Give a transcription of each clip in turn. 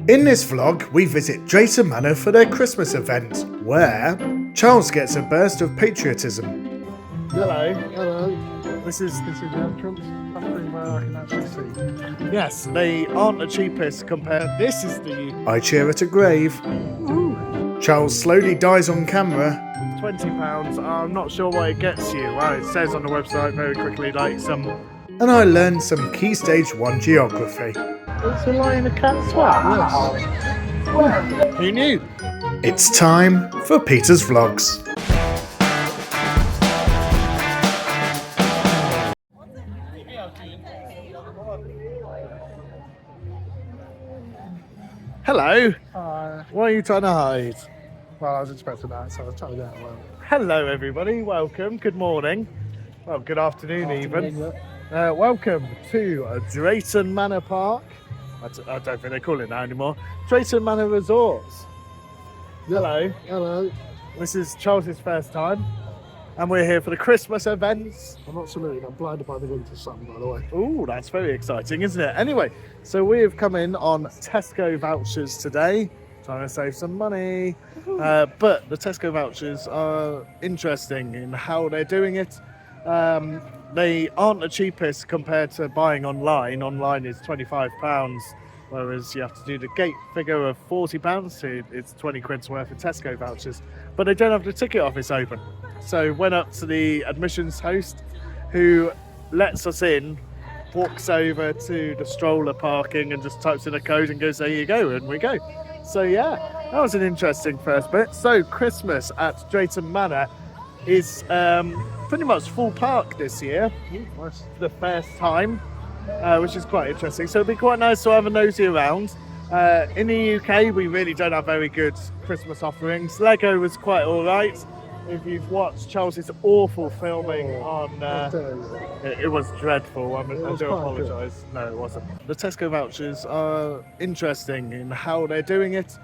In this vlog, we visit Drayton Manor for their Christmas event, where Charles gets a burst of patriotism. Hello. Hello. This is This is the entrance. Something where I can actually see. yes. They aren't the cheapest compared. This is the I cheer at a grave. Charles slowly dies on camera. £20. I'm not sure what it gets you. Well, it says on the website very quickly, like some. And I learned some Key Stage 1 geography. It's a lion, a cat, swat. Yes. Who knew? It's time for Peter's Vlogs. Hello. Why are you trying to hide? Well, I was expecting that, so I was trying to get out well. Hello, everybody. Welcome. Good morning. Well, good afternoon, even. Welcome to Drayton Manor Park. I don't think they call it that anymore. Drayton Manor Resort. Hello. Hello. This is Charles's first time, and we're here for the Christmas events. I'm not saluting, I'm blinded by the winter sun, by the way. Ooh, that's very exciting, isn't it? Anyway, so we have come in on Tesco vouchers today, trying to save some money. But the Tesco vouchers are interesting in how they're doing it. They aren't the cheapest compared to buying online. Online is £25, whereas you have to do the gate figure of £40. So it's 20 quid's worth of Tesco vouchers. But they don't have the ticket office open. So went up to the admissions host, who lets us in, walks over to the stroller parking and just types in a code and goes, there you go, and we go. So yeah, that was an interesting first bit. So Christmas at Drayton Manor is pretty much full park this year. Nice. For the first time, which is quite interesting. So it'll be quite nice to have a nosy around. In the UK, we really don't have very good Christmas offerings. Lego was quite all right. If you've watched Charles's awful filming on, it was dreadful. I was do quite apologise. No, it wasn't. The Tesco vouchers are interesting in how they're doing it.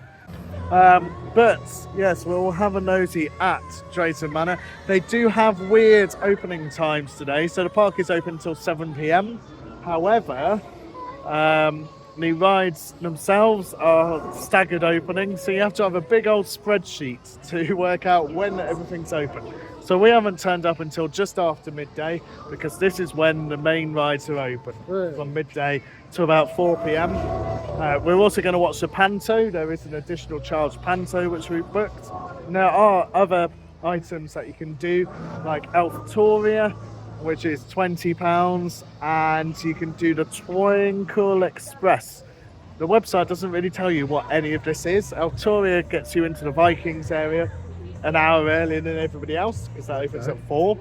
But yes, we'll have a nosy at Drayton Manor. They do have weird opening times today, so the park is open until 7 p.m. However, the rides themselves are staggered opening, so you have to have a big old spreadsheet to work out when everything's open. So we haven't turned up until just after midday, because this is when the main rides are open, from midday to about 4 p.m. We're also going to watch the Panto. There is an additional charge Panto which we've booked. And there are other items that you can do, like Elftoria, which is £20, and you can do the Twinkle Express. The website doesn't really tell you what any of this is. Elftoria gets you into the Vikings area an hour earlier than everybody else, because that opens at 4,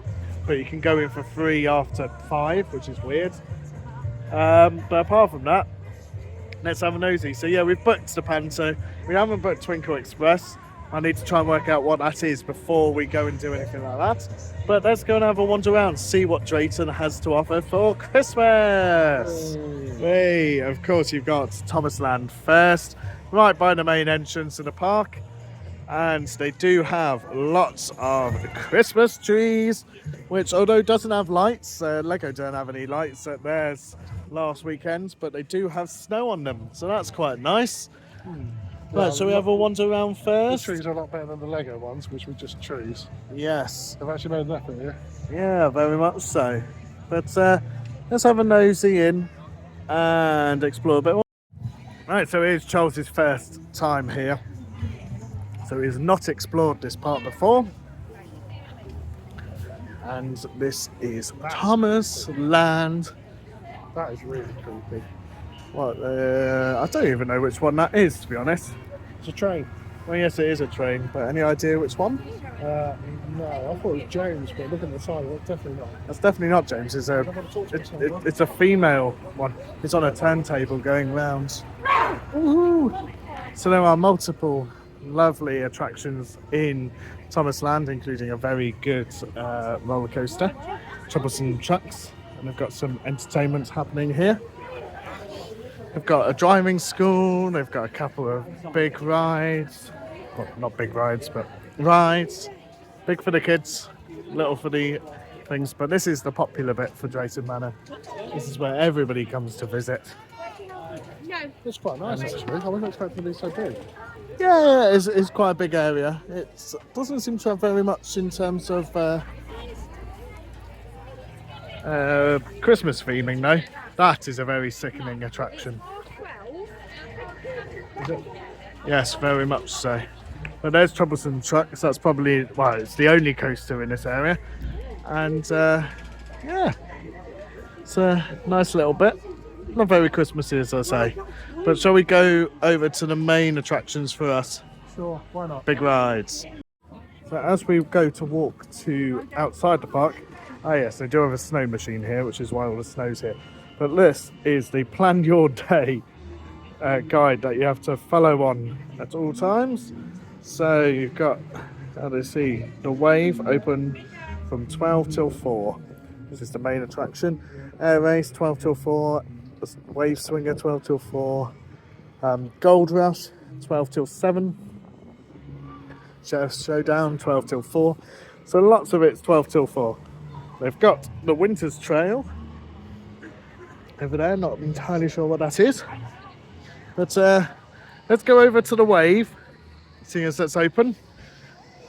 but you can go in for free after 5, which is weird. But apart from that, let's have a nosy. So yeah, we've booked the Panto. We haven't booked Twinkle Express. I need to try and work out what that is before we go and do anything like that. But let's go and have a wander around, see what Drayton has to offer for Christmas. Hey, of course you've got Thomas Land first, right by the main entrance of the park. And they do have lots of Christmas trees, which although doesn't have lights, Lego don't have any lights at theirs last weekend, but they do have snow on them, so that's quite nice. Right, so we have a wander around The first. trees are a lot better than the Lego ones, which were just trees. Yes. They've actually made an effort here. Yeah, very much so. But let's have a nosy in and explore a bit more. Right, so here's Charles's first time here. So he's not explored this part before. And this is Thomas Land. That is really creepy. What? I don't even know which one that is, to be honest. It's a train. Well, yes, it is a train, but any idea which one? No, I thought it was James, but look at the side, it's definitely not. That's definitely not James. It's a female one. It's on a turntable going round. Woohoo! So there are multiple lovely attractions in Thomas Land, including a very good roller coaster, troublesome trucks, and they've got some entertainment happening here. They've got a driving school, they've got a couple of big rides, well, not big rides, but rides, big for the kids, little for the things, but this is the popular bit for Drayton Manor. This is where everybody comes to visit. It's quite nice actually. I wasn't expecting to be so big. Yeah, it's quite a big area. It doesn't seem to have very much in terms of Christmas theming though. That is a very sickening attraction. Yes, very much so. But there's Troublesome Trucks. That's probably, well, it's the only coaster in this area. And yeah, it's a nice little bit. Not very Christmassy, as I say. But shall we go over to the main attractions for us? Sure, why not? Big rides. So as we go to walk to outside the park, yes, they do have a snow machine here, which is why all the snow's here. But this is the Plan Your Day guide that you have to follow on at all times. So you've got, how do you see, the wave open from 12 till 4. This is the main attraction. Air race 12 till 4. Wave swinger 12 till 4. Gold rush 12 till 7. Sheriff's Showdown 12 till 4. So lots of it's 12 till 4. They've got the Winter's Trail over there, not entirely sure what that is. But let's go over to the Wave, seeing as that's open,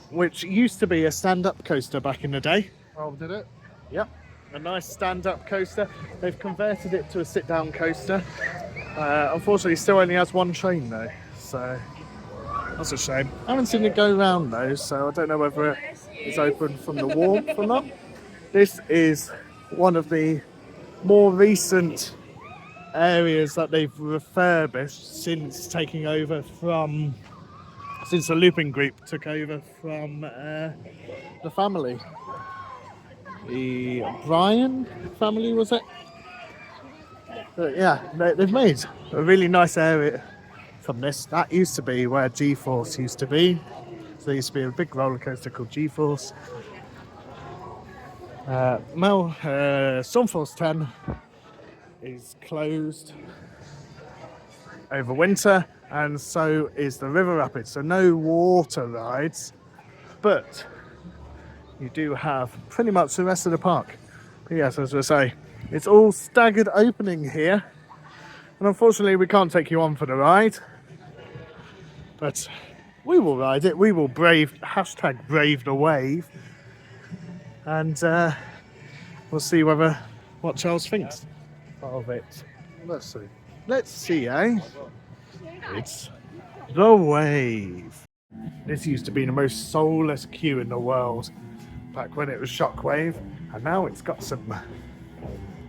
which used to be a stand-up coaster back in the day. Oh, did it? Yep, a nice stand-up coaster. They've converted it to a sit-down coaster. Unfortunately, it still only has one train though, so that's a shame. I haven't seen it go round though, so I don't know whether it's open from the warmth or not. This is one of the more recent areas that they've refurbished since taking over from, since the Looping Group took over from the family. The Bryan family, was it? But yeah, they've made a really nice area from this. That used to be where G-Force used to be. So there used to be a big roller coaster called G-Force. Stormforce 10 is closed over winter, and so is the River Rapids. So no water rides, but you do have pretty much the rest of the park. But yes, as I say, it's all staggered opening here, and unfortunately we can't take you on for the ride, but we will ride it. We will brave the wave, and we'll see what Charles thinks of it. Let's see, eh? It's the Wave. This used to be the most soulless queue in the world back when it was Shockwave, and now it's got some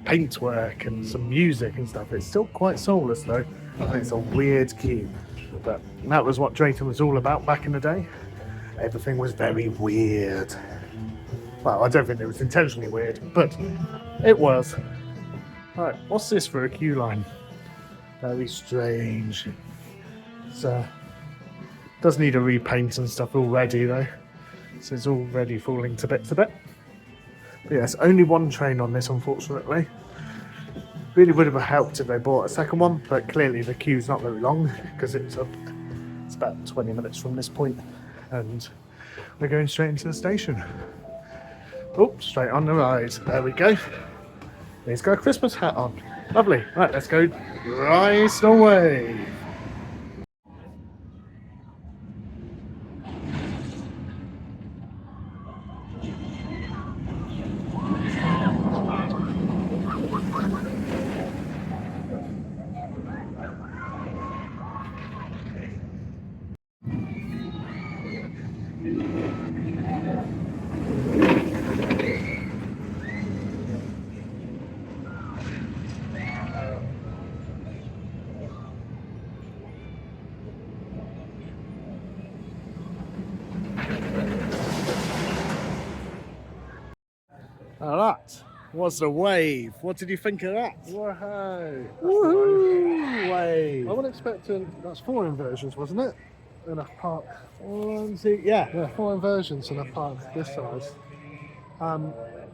paintwork and some music and stuff. It's still quite soulless though, and it's a weird queue, but that was what Drayton was all about back in the day. Everything was very weird. Well, I don't think it was intentionally weird, but it was. Right, what's this for a queue line? Very strange. So, does need a repaint and stuff already though. So it's already falling to bits a bit. But yes, only one train on this, unfortunately. Really would have helped if they bought a second one, but clearly the queue's not very long because it's about 20 minutes from this point, and we're going straight into the station. Oh, straight on the ride. There we go. He's got a Christmas hat on. Lovely. Right, let's go rise the wave. Now that was the wave. What did you think of that? Whoa! Woohoo! Wave. I wasn't expecting. That's 4 inversions, wasn't it? In a park. Yeah. 4 inversions in a park this size.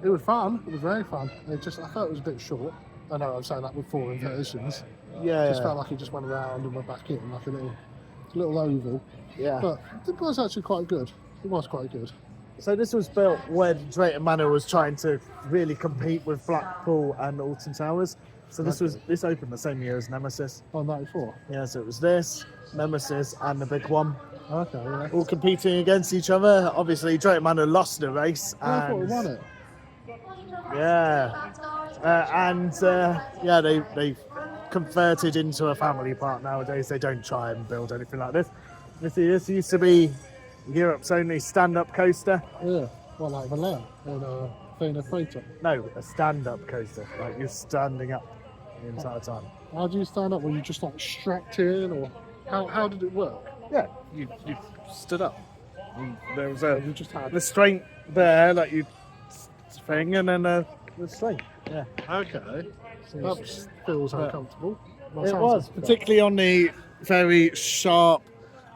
It was fun. It was very fun. I thought it was a bit short. I know I'm saying that with 4 inversions. Yeah. It just felt like it just went around and went back in like a little oval. Yeah. But it was actually quite good. It was quite good. So this was built when Drayton Manor was trying to really compete with Blackpool and Alton Towers. So this opened the same year as Nemesis. Oh, 94. Yeah, so it was this, Nemesis, and the big one, Okay, yeah. all competing against each other. Obviously, Drayton Manor lost the race. Oh, I thought we won it. Yeah, they converted into a family park nowadays. They don't try and build anything like this. This used to be Europe's only stand-up coaster. Yeah. Well, like Valère in Fina Freighter. No, a stand-up coaster. Like you're standing up the entire time. How do you stand up? Were you just like strapped in, or how did it work? Yeah, you stood up. And there was You just had. restraint there, like you thing, and then a restraint. Yeah. Okay. That feels uncomfortable. Well, It sounds was, like- particularly on the very sharp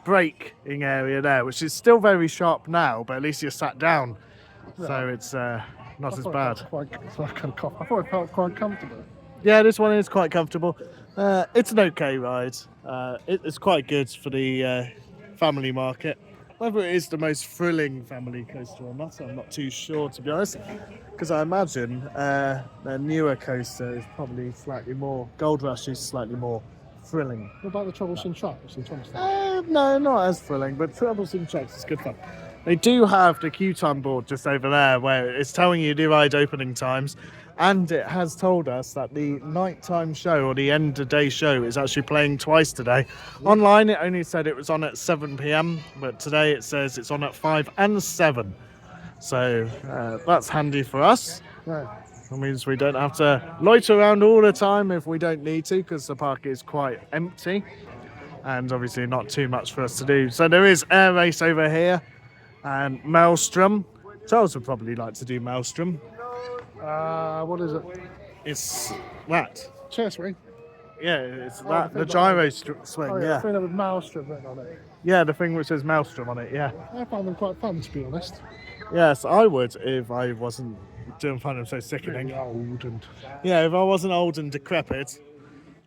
braking area there, which is still very sharp now, but at least you're sat down, so it's not I as thought bad. it felt I thought it felt quite comfortable. Yeah, this one is quite comfortable. It's an okay ride. It's quite good for the family market. Whether it is the most thrilling family coaster or not, I'm not too sure, to be honest. Because I imagine their newer coaster is probably slightly more. Gold Rush is slightly more thrilling. What about the troublesome tracks in Thompson? No, not as thrilling, but troublesome tracks is good fun. They do have the queue time board just over there where it's telling you the ride opening times, and it has told us that the nighttime show or the end of day show is actually playing twice today. Online it only said it was on at 7 p.m, but today it says it's on at 5 and 7. So that's handy for us. Yeah. That means we don't have to loiter around all the time if we don't need to, because the park is quite empty and obviously not too much for us to do. So there is Air Race over here and Maelstrom. Charles would probably like to do Maelstrom. What is it? It's that. Chair swing. Yeah, it's Oh, that. the The thing gyro that- swing, Oh, yeah. yeah. I think that was Maelstrom written on it. Yeah, the thing which says Maelstrom on it, yeah. I found them quite fun, to be honest. Yes, I would if I wasn't doing find them so sickening. Really old and. Yeah, if I wasn't old and decrepit,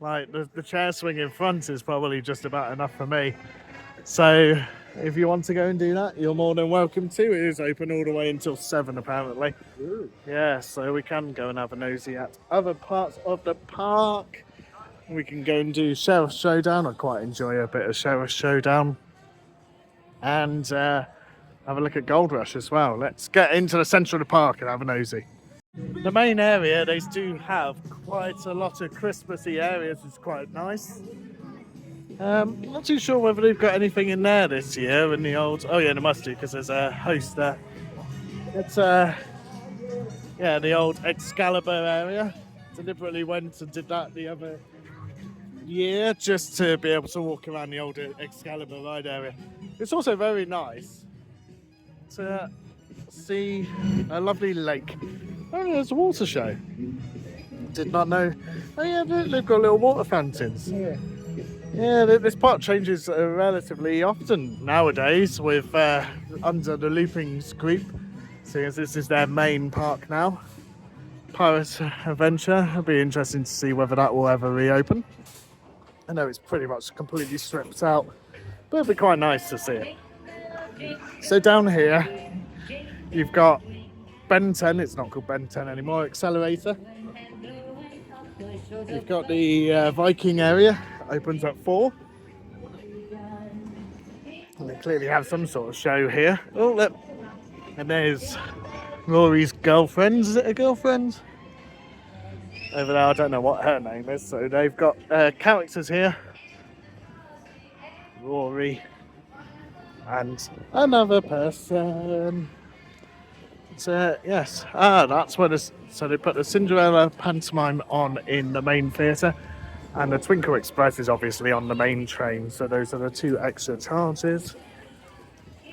like the chair swing in front is probably just about enough for me. So if you want to go and do that, you're more than welcome to. It is open all the way until 7 apparently. Ooh. Yeah, so we can go and have a nosy at other parts of the park. We can go and do Sheriff Showdown. I quite enjoy a bit of Sheriff Showdown. And have a look at Gold Rush as well. Let's get into the centre of the park and have a nosy. The main area, they do have quite a lot of Christmassy areas. It's quite nice. Not too sure whether they've got anything in there this year in the old. Oh yeah, they must do because there's a host there. It's yeah, the old Excalibur area. Deliberately went and did that the other year just to be able to walk around the old Excalibur ride area. It's also very nice to see a lovely lake. Oh, there's a water show. Did not know. Oh yeah, they've got little water fountains. Yeah. Yeah, this park changes relatively often nowadays with under the Loopings group, seeing as this is their main park now. Pirate Adventure. It'll be interesting to see whether that will ever reopen. I know it's pretty much completely stripped out, but it'll be quite nice to see it. So down here, you've got Ben 10. It's not called Ben 10 anymore. Accelerator. You've got the Viking area. Opens at 4. And they clearly have some sort of show here. Oh, look. And there's Rory's girlfriend. Is it a girlfriend? Over there, I don't know what her name is. So they've got characters here. Rory. And another person. So, yes. That's where so they put the Cinderella pantomime on in the main theatre. And the Twinkle Express is obviously on the main train, so those are the 2 extra charges.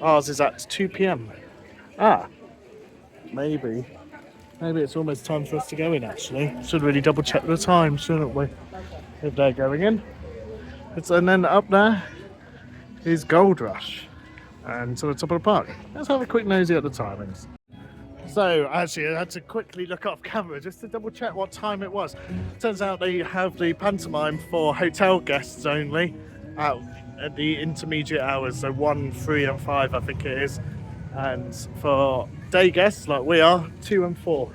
Ours is at 2 p.m. Maybe it's almost time for us to go in actually. Should really double check the time, shouldn't we? If they're going in. And then up there is Gold Rush. And to the top of the park. Let's have a quick nosy at the timings. So, actually, I had to quickly look off camera just to double check what time it was. Turns out they have the pantomime for hotel guests only at the intermediate hours, so 1, 3 and 5 I think it is. and for day guests like we are, 2 and 4.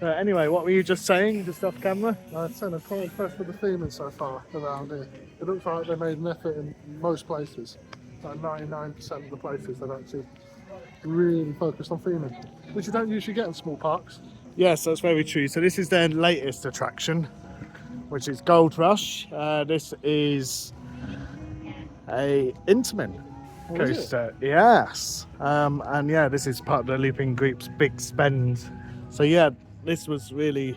Anyway, what were you just saying, just off camera? I'd say I'm quite impressed with the theming so far around here. It looks like they made an effort in most places. Like 99% of the places they've actually really focused on theming, which you don't usually get in small parks. Yes, that's very true. So this is their latest attraction, which is Gold Rush. This is a Intamin coaster. Yes. And yeah, this is part of the Looping Group's big spend. So yeah, this was really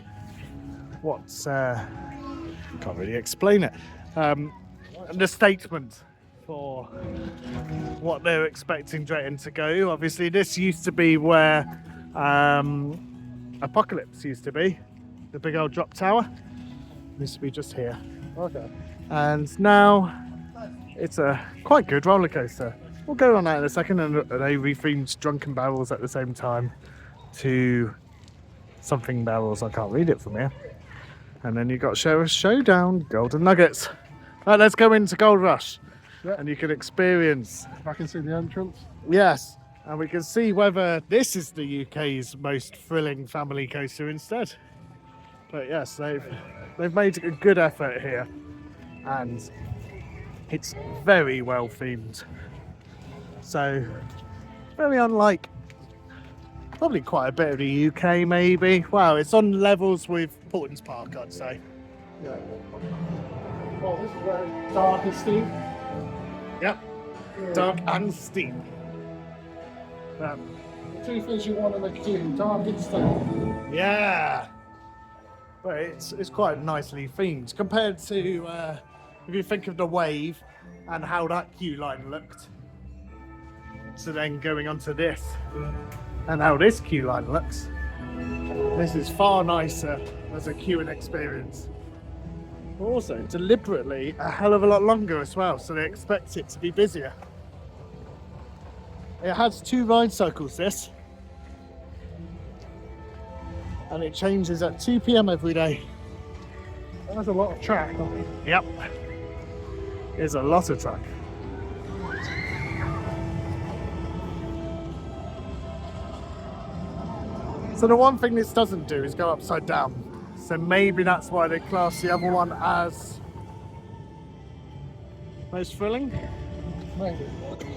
what's can't really explain it. The statement for what they're expecting Drayton to go. Obviously, this used to be where Apocalypse used to be, the big old drop tower. Used to be just here. Okay. And now it's a quite good roller coaster. We'll go on that in a second, and they rethemed Drunken Barrels at the same time to something barrels. I can't read it from here. And then you got Sheriff's Showdown, Golden Nuggets. Right, let's go into Gold Rush, and you can experience. I can see the entrance. Yes, and we can see whether this is the UK's most thrilling family coaster instead. But yes, they've made a good effort here, and it's very well themed. So very unlike probably quite a bit of the UK maybe. Wow, it's on levels with Portland's Park, I'd say. Yeah. Oh, this is very dark and steep. Yep, dark and steep. Two things you want in a queue, dark and steep. Yeah, but it's quite nicely themed compared to if you think of the Wave and how that queue line looked. So then going on to this and how this queue line looks, this is far nicer as a queuing experience. Also, deliberately a hell of a lot longer as well, so they expect it to be busier. It has 2 ride cycles, this, and it changes at 2 PM every day. There's a lot of track. Yep, there's a lot of track. So the one thing this doesn't do is go upside down. So maybe that's why they class the other one as most thrilling. Maybe.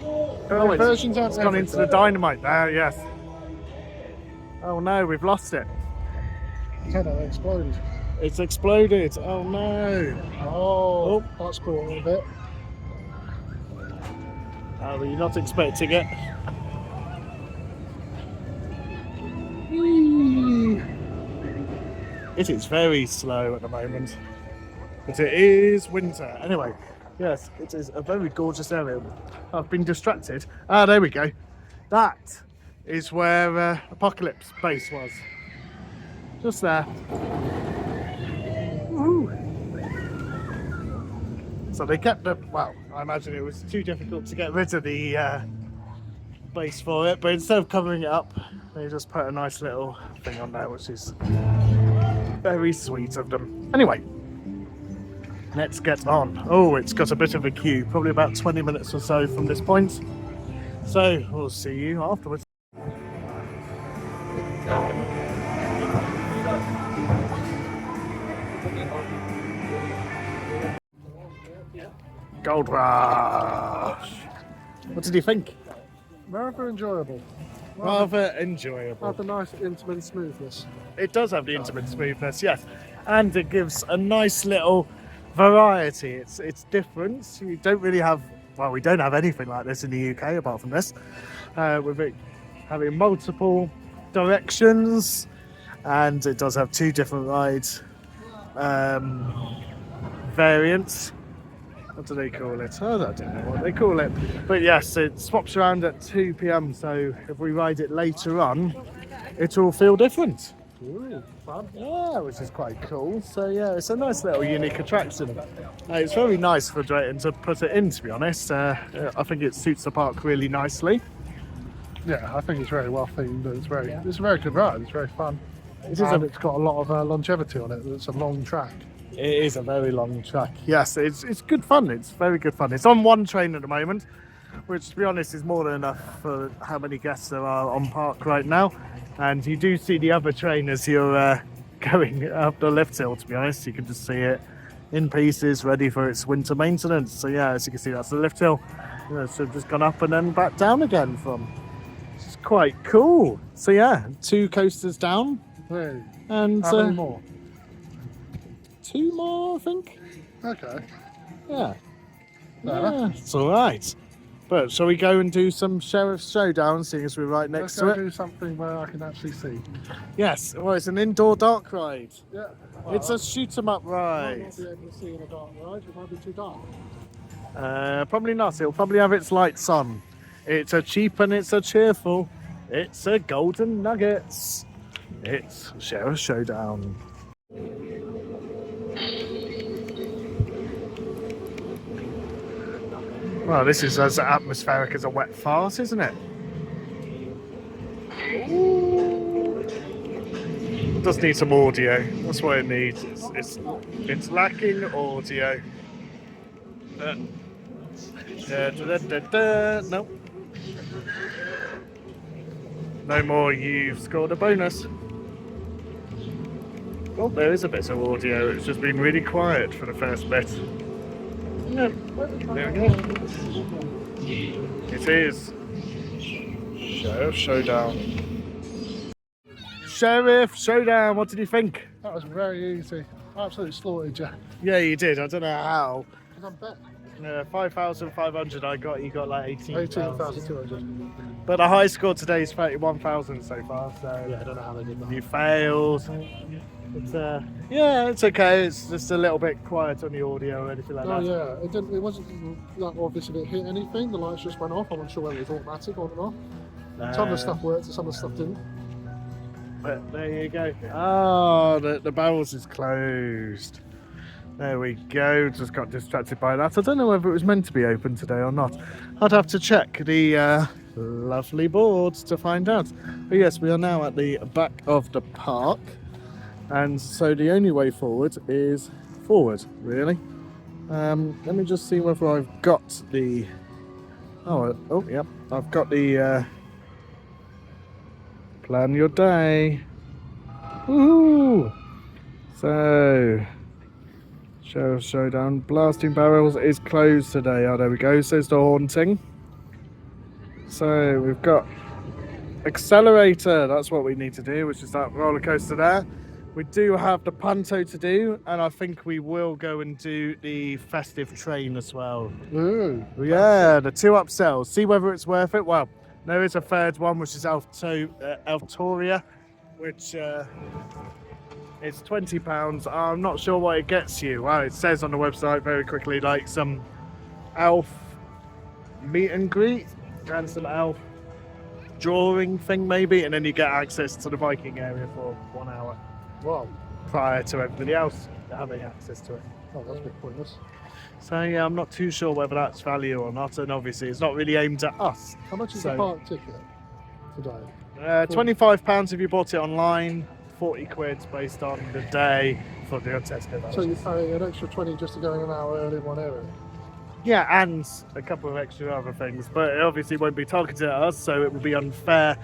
Oh, Versions it's gone into the dynamite there, yes. Oh no, we've lost it. Can it explode? It's exploded. Oh no. Oh, that's cool a bit. Oh, were you not expecting it? It is very slow at the moment, but it is winter. Anyway, yes, it is a very gorgeous area. I've been distracted. Ah, there we go. That is where Apocalypse base was. Just there. Woo. So they kept the, well, I imagine it was too difficult to get rid of the base for it, but instead of covering it up, they just put a nice little thing on there, which is very sweet of them. Anyway, let's get on. Oh, it's got a bit of a queue, probably about 20 minutes or so from this point. So we'll see you afterwards. Gold Rush. What did you think? Rather enjoyable. Rather enjoyable. Had a nice intimate smoothness. It does have the intimate smoothness, yes, and it gives a nice little variety. It's different. You don't really have, well, we don't have anything like this in the UK apart from this, with it having multiple directions, and it does have 2 different ride variants. What do they call it? Oh, I don't know what they call it. But yes, it swaps around at 2 PM, so if we ride it later on, it will feel different. Ooh, fun. Yeah, which is quite cool. So yeah, it's a nice little unique attraction. It's very nice for Drayton to put it in, to be honest. I think it suits the park really nicely. Yeah, I think it's very well themed. It's a very good ride. It's very fun. It is And it's got a lot of longevity on it. It's a long track. It is a very long track. Yes, it's good fun. It's very good fun. It's on one train at the moment, which to be honest is more than enough for how many guests there are on park right now. And you do see the other train as you're going up the lift hill, to be honest. You can just see it in pieces, ready for its winter maintenance. So yeah, as you can see, that's the lift hill. So just gone up and then back down again from. It's quite cool. So yeah, 2 coasters down. Hey, And how many more? 2 more, I think. Okay. Yeah. Fair Yeah, enough. it's all right. But shall we go and do some Sheriff's Showdown, seeing as we're right next Let's to go it? do something where I can actually see. Yes. Well, it's an indoor dark ride. Yeah. It's a shoot 'em up I ride. might not be able to see in a dark ride. It might be too dark. Probably not. It'll probably have its lights on. It's a cheap and it's a cheerful. It's a golden nuggets. It's Sheriff's Showdown. Well, this is as atmospheric as a wet fart, isn't it? It does need some audio. That's what it needs. It's lacking audio. Nope. No more. You've scored a bonus. Oh, there is a bit of audio. It's just been really quiet for the first bit. Yeah, there we go. It is Sheriff Showdown. Sheriff Showdown, what did you think? That was very easy. Absolutely slaughtered you. Yeah, you did. I don't know how. Because I'm bet. 5,500 I got, you got like 18,000. 18,200. But the high score today is 31,000 so far, so Yeah, I don't know how they did that. you failed. It's, yeah, it's okay. It's just a little bit quiet on the audio or anything like Oh that. yeah, it wasn't that obvious if it hit anything. The lights just went off. I'm not sure whether it was automatic or not. Some of the stuff worked and some of the stuff didn't. But there you go. Oh, the barrels is closed. There we go. Just got distracted by that. I don't know whether it was meant to be open today or not. I'd have to check the lovely boards to find out. But yes, we are now at the back of the park. And so the only way forward is forward, really. Let me just see whether I've got the... Oh, yep. I've got the... Plan your day. Woohoo! So... Sheriff Showdown. Blasting Barrels is closed today. Oh, there we go. Says the haunting. So we've got Accelerator. That's what we need to do, which is that roller coaster there. We do have the Panto to do, and I think we will go and do the festive train as well. Ooh. Yeah, the 2 upsells. See whether it's worth it. Well, there is a third one, which is Elftoria, which it's £20. I'm not sure what it gets you. Well, it says on the website very quickly, like some elf meet and greet and some elf drawing thing maybe, and then you get access to the Viking area for 1 hour. Wow. Prior to everybody else having access to it. Oh, that's a bit pointless. So yeah, I'm not too sure whether that's value or not, and obviously it's not really aimed at us. How much is So- the park ticket today? £25 if you bought it online, 40 quid based on the day for the Tesco vouchers. So you pay an extra 20 just to go in an hour early in one area? Yeah, and a couple of extra other things, but it obviously won't be targeted at us, so it would be unfair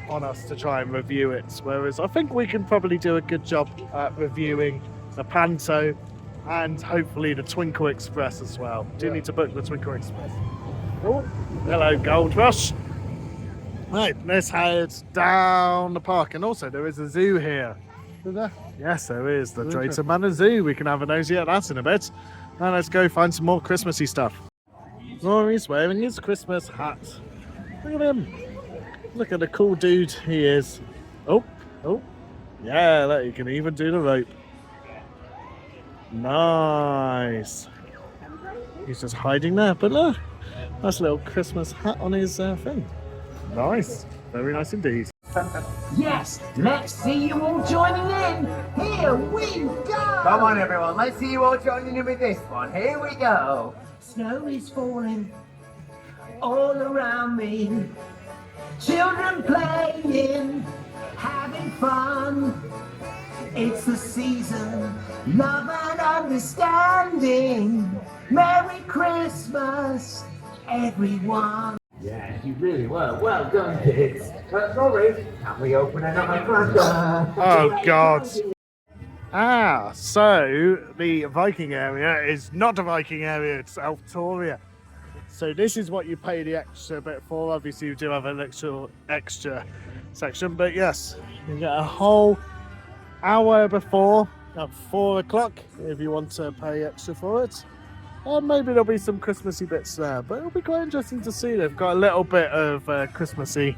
on us to try and review it. Whereas I think we can probably do a good job at reviewing the Panto and hopefully the Twinkle Express as well. Do Yeah. need to book the Twinkle Express. Oh, hello, Gold Rush. Right, let's head down the park, and also there is a zoo here. Is there? Yes, there is the Okay. Drayton Manor Zoo. We can have a nosy at that in a bit. And let's go find some more Christmassy stuff. Rory's wearing his Christmas hat. Look at him. Look at the cool dude he is. Oh. Yeah, look, you can even do the rope. Nice. He's just hiding there, but look. Nice little Christmas hat on his thing. Nice. Very nice indeed. Yes, let's see you all joining in. Here we go. Come on, everyone. Let's see you all joining in with this one. Here we go. Snow is falling all around me. Children playing, having fun. It's the season, love and understanding. Merry Christmas everyone. Yeah, you really were. Well done, kids. Sorry, can we open another cracker? Oh, God. So the Viking area is not a Viking area, it's Elftoria. So this is what you pay the extra bit for. Obviously, you do have an extra section, but yes, you get a whole hour before at 4 o'clock if you want to pay extra for it. And maybe there'll be some Christmassy bits there, but it'll be quite interesting to see. They've got a little bit of Christmassy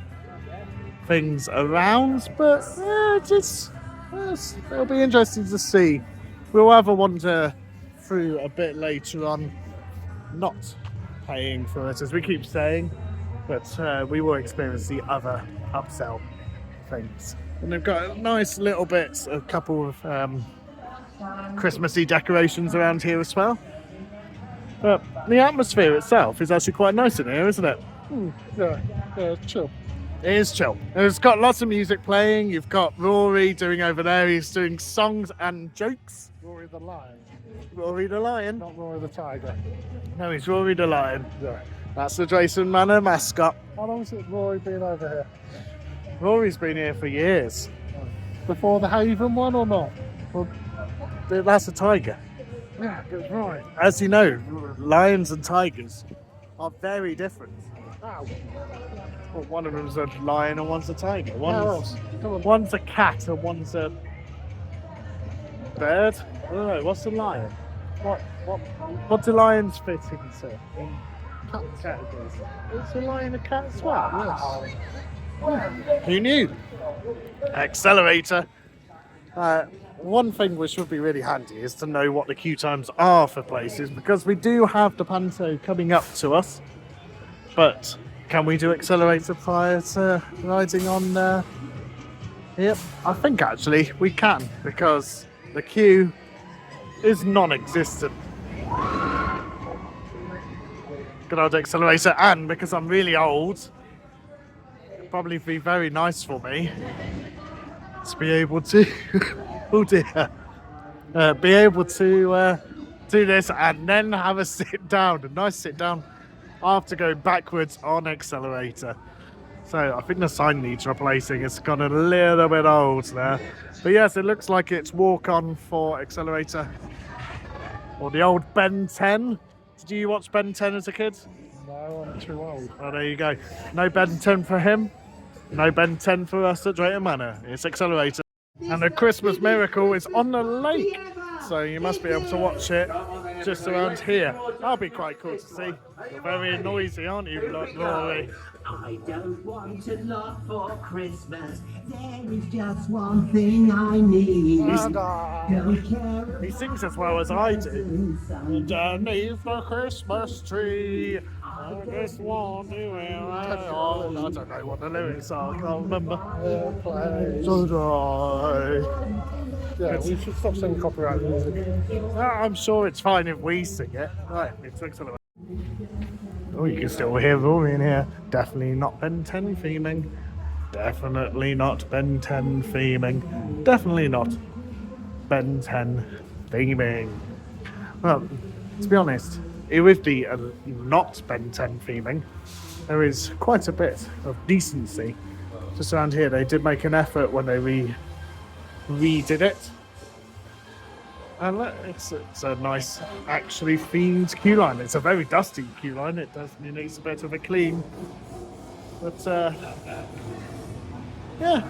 things around, but yes, it'll be interesting to see. We'll have a wander through a bit later on, not paying for it as we keep saying, but we will experience the other upsell things. And they've got nice little bits, a couple of Christmassy decorations around here as well. But the atmosphere itself is actually quite nice in here, isn't it? Yeah, it's chill. It is chill. It's got lots of music playing. You've got Rory doing over there. He's doing songs and jokes. Rory the lion, Rory the lion. not Rory the tiger. No, he's Rory the lion. Yeah. That's the Drayton Manor mascot. How long has Rory been over here? Rory's been here for years. Before the Haven one or not? Well, that's a tiger. Yeah, that's right. As you know, lions and tigers are very different. Ow. Well, one of them's a lion and one's a tiger. How else? Come on. One's a cat and one's a bird. I don't know. What's a lion? What do lions fit into? Cat. Categories. Is a lion a cat as well? Yes. Who knew? Accelerator. One thing which would be really handy is to know what the queue times are for places, because we do have the Panto coming up to us. But can we do accelerator prior to riding on? Yep, I think actually we can, because the queue is non-existent. Good old accelerator, and because I'm really old, it'd probably be very nice for me to be able to oh dear, be able to do this and then have a sit down, a nice sit down after going backwards on accelerator. So I think the sign needs replacing. It's gone a little bit old there, but yes, it looks like it's walk on for accelerator, or the old Ben 10. Did you watch Ben 10 as a kid? No, I'm too old. Oh, there you go. No Ben 10 for him. No Ben 10 for us at Drayton Manor. It's accelerator. And the Christmas miracle is on the lake. So you must be able to watch it just around here. That'll be quite cool to see. You're very noisy, aren't you, Rory? I don't want a lot for Christmas. There is just one thing I need. Don't care. He sings as well as I do. Underneath the Christmas tree, I just want to wear I don't know what the lyrics are, I can't remember. So dry. Yeah, we should stop singing copyright music. I'm sure it's fine if we sing it. Right, it's excellent. Oh, you can still hear Rory in here. Definitely not Ben 10 theming. Definitely not Ben 10 theming. Definitely not Ben 10 theming. Well, to be honest, with the not Ben 10 theming, there is quite a bit of decency. Just around here, they did make an effort when they redid it. And look, it's a nice, actually themed queue line. It's a very dusty queue line. It needs a bit of a clean. But yeah,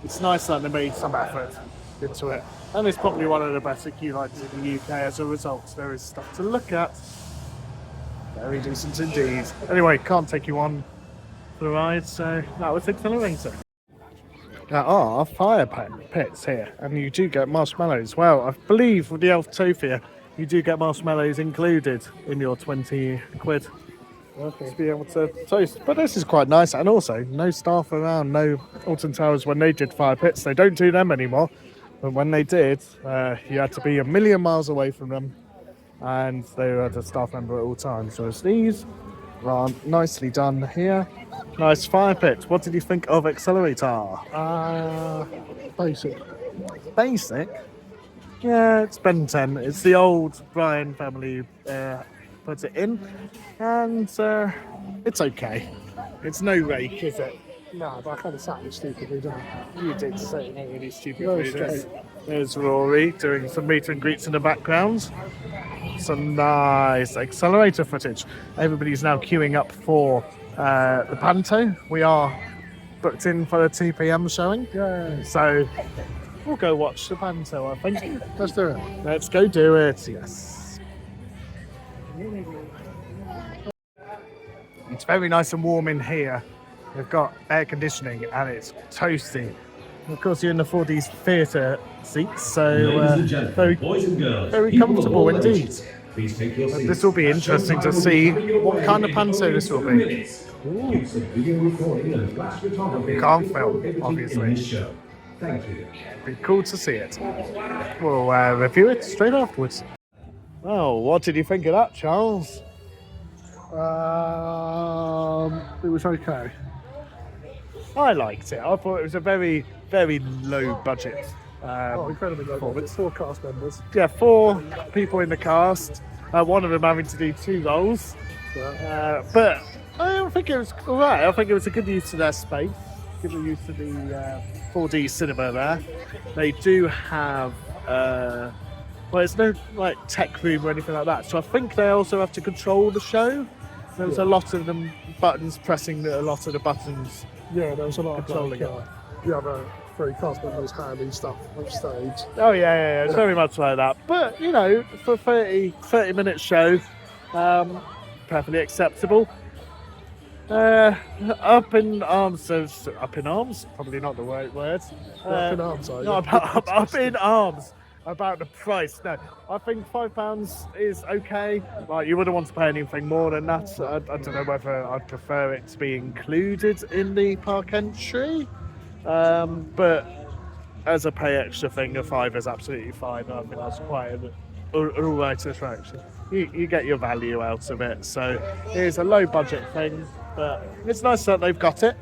it's nice that they made some effort into it. And it's probably one of the better queue lines in the UK as a result. There is stuff to look at. Very decent indeed. Anyway, can't take you on for the ride, so that was accelerator. There are fire pits here, and you do get marshmallows. Well, I believe with the Elftoria, you do get marshmallows included in your 20 quid to be able to toast. But this is quite nice, and also no staff around, no Alton Towers when they did fire pits. They don't do them anymore, but when they did, you had to be a million miles away from them, and they had a staff member at all times. So these are nicely done here. Nice fire pit. What did you think of accelerator? Basic. Basic? Yeah, it's Ben 10. It's the old Bryan family put it in, and it's okay. It's no rake, is it? No, but I kind of sat there stupidly, didn't I? You did say really stupid No reasons. straight. There's Rory doing some meet and greets in the background. Some nice accelerator footage. Everybody's now queuing up for the panto. We are booked in for a 2 p.m. showing. Yeah, So we'll go watch the panto, I think. let's do it. Let's go do it, yes. It's very nice and warm in here. We've got air conditioning and it's toasty. Of course, you're in the 4D theatre seats, so very, very comfortable indeed. But this will be interesting to see what kind of panto this will be. You can't film, obviously. Be cool to see it. We'll review it straight afterwards. Well, what did you think of that, Charles? It was okay. I liked it. I thought it was a very, very low budget. Incredibly low budget. 4 cast members. Yeah, 4 people in the cast. One of them having to do 2 roles. But I think it was alright. I think it was a good use of their space. Good use of the 4D cinema there. They do have well, it's no like tech room or anything like that. So I think they also have to control the show. There's a lot of them buttons pressing a lot of the buttons. Yeah, there was a lot of Controlling it. the other 3 cast members handing stuff on stage. Oh yeah. It's very much like that. But you know, for a 30-minute show, perfectly acceptable. Up in arms, probably not the right word. Up in arms, are you? No, up in arms about the price. No, I think £5 is okay. Like, you wouldn't want to pay anything more than that. I don't know whether I'd prefer it to be included in the park entry. But as a pay extra thing, a £5 is absolutely fine. I think that's quite an alright attraction. You get your value out of it. So it's a low budget thing, but it's nice that they've got it.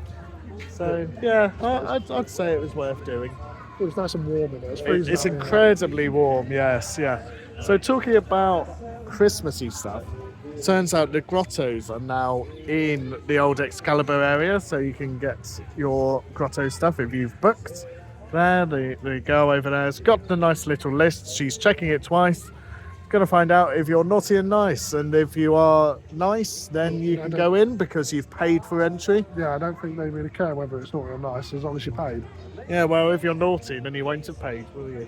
So yeah, I'd say it was worth doing. It was nice and warm in there. It's freezing It's out here. incredibly warm, yes, yeah. So talking about Christmassy stuff, turns out the grottos are now in the old Excalibur area, so you can get your grotto stuff if you've booked there. The girl over there has got the nice little list. She's checking it twice. Going to find out if you're naughty and nice, and if you are nice, then you can go in because you've paid for entry. Yeah, I don't think they really care whether it's not real nice as long as you paid. Yeah, well, if you're naughty, then you won't have paid, will you?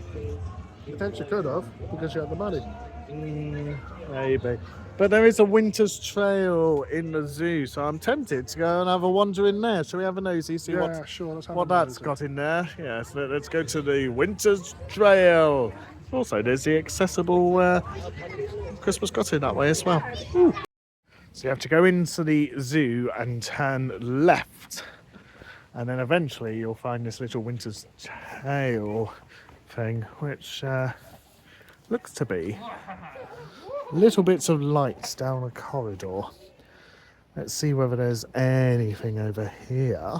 Potentially could have because you had the money. Maybe. But there is a winter's trail in the zoo, so I'm tempted to go and have a wander in there. Shall we have a nosy, see Yeah, sure. Let's have what a that's nosy. got in there? Yes, let's go to the winter's trail. Also, there's the accessible Christmas grotto that way as well. Ooh. So you have to go into the zoo and turn left. And then eventually you'll find this little winter's trail thing, which looks to be little bits of lights down a corridor. Let's see whether there's anything over here.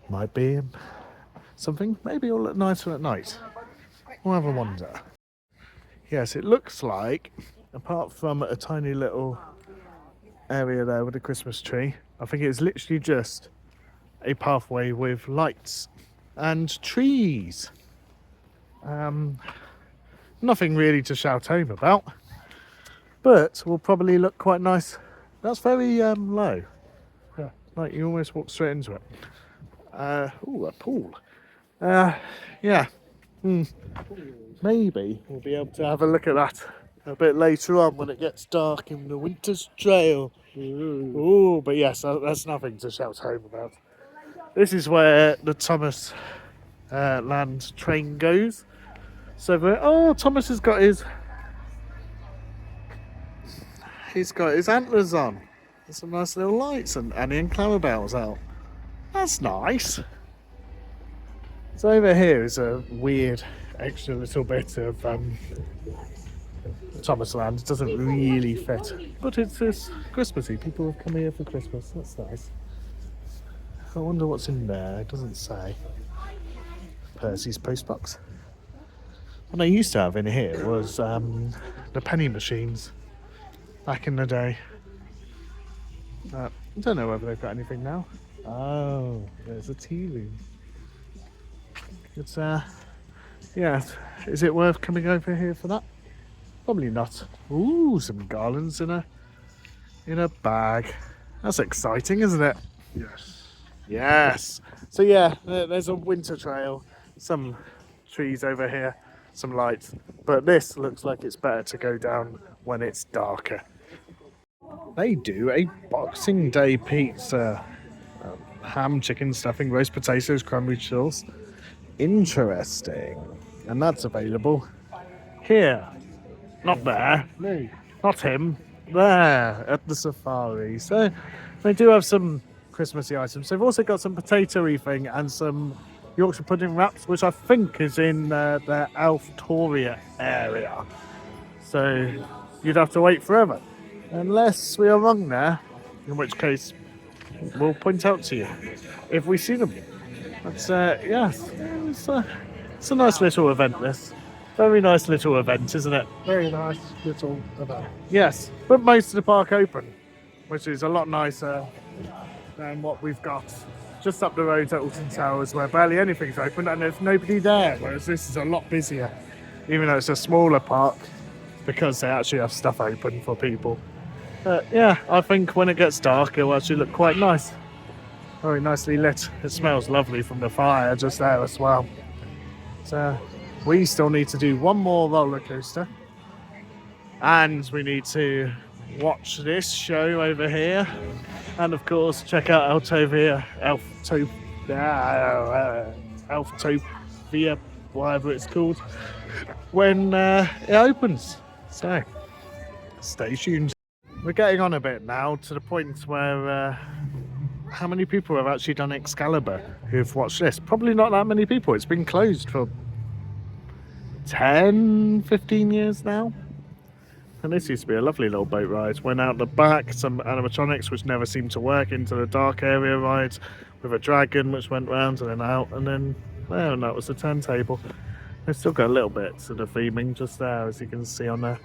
Might be something. Maybe it'll look nicer at night. We'll have a wander. Yes, it looks like, apart from a tiny little area there with a Christmas tree, I think it's literally just a pathway with lights and trees. Nothing really to shout home about, but will probably look quite nice. That's very low. Yeah. Like you almost walk straight into it. Ooh, a pool. Yeah. Maybe we'll be able to have a look at that a bit later on when it gets dark in the winter's trail. Ooh, but yes, that's nothing to shout home about. This is where the Thomas Land train goes. So Thomas has got his antlers on. There's some nice little lights and Annie and Clarabelle's out. That's nice. So over here is a weird extra little bit of Thomas Land. It doesn't really fit, but it's Christmassy. People have come here for Christmas. That's nice. I wonder what's in there. It doesn't say. Percy's postbox. What I used to have in here was the penny machines. back in the day. I don't know whether they've got anything now. Oh, there's a tea room. It's yeah. Is it worth coming over here for that? Probably not. Ooh, some garlands in a bag. That's exciting, isn't it? Yes. Yes. So yeah, there's a winter trail, some trees over here, some lights, but this looks like it's better to go down when it's darker. They do a Boxing Day pizza. Ham, chicken stuffing, roast potatoes, cranberry sauce. Interesting. And that's available here. Not there. Me. Not him. There at the safari. So they do have some Christmassy items. They've also got some potato-y thing and some Yorkshire pudding wraps, which I think is in their Elftoria area. So you'd have to wait forever. Unless we are wrong there, in which case we'll point out to you if we see them. But yes, it's a nice little event, this. Very nice little event, isn't it? Very nice little event. Yes, but most of the park open, which is a lot nicer than what we've got just up the road at Alton Towers, where barely anything's open and there's nobody there, whereas this is a lot busier, even though it's a smaller park, because they actually have stuff open for people. But yeah, I think when it gets dark, it'll actually look quite nice. Very nicely lit. It smells lovely from the fire just there as well. So we still need to do one more roller coaster, and we need to watch this show over here, and of course check out Elftoria, whatever it's called, when it opens. So stay tuned. We're getting on a bit now to the point where how many people have actually done Excalibur who've watched this? Probably not that many people. It's been closed for 10, 15 years now. And this used to be a lovely little boat ride. Went out the back, some animatronics which never seemed to work, into the dark area ride with a dragon which went round and then out, and then there, and that was the turntable. They've still got a little bit of the theming just there, as you can see on the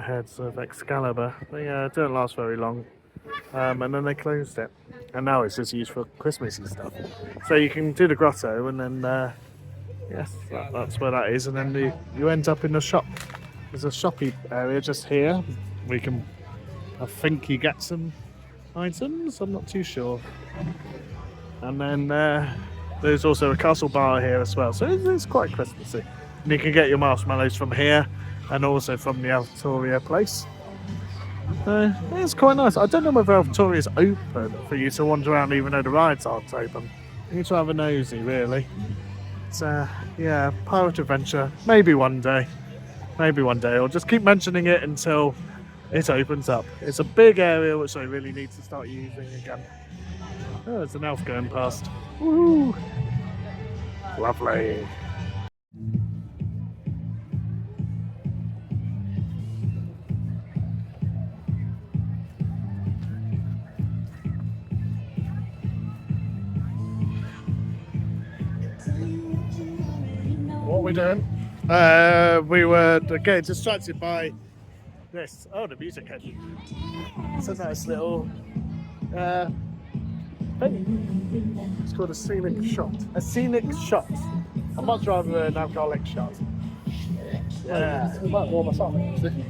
heads of Excalibur. They don't last very long. And then they closed it, and now it's just used for Christmassy stuff. So you can do the grotto, and then yes, that's where that is, and then you end up in the shop. There's a shoppy area just here. I think you get some items, I'm not too sure. And then there's also a castle bar here as well, so it's quite Christmassy. And you can get your marshmallows from here, and also from the Elftoria place. It's quite nice. I don't know whether Elftoria is open for you to wander around even though the rides aren't open. You need to have a nosy, really. It's yeah, pirate adventure. Maybe one day. Maybe one day. Or just keep mentioning it until it opens up. It's a big area which I really need to start using again. Oh, there's an elf going past. Woohoo! Lovely. What are we doing? We were getting distracted by this. Oh, the music head. It's a nice little thing. It's called a scenic shot. A scenic shot. I'd much rather an alcoholic shot. Yeah. It might warm us up, actually.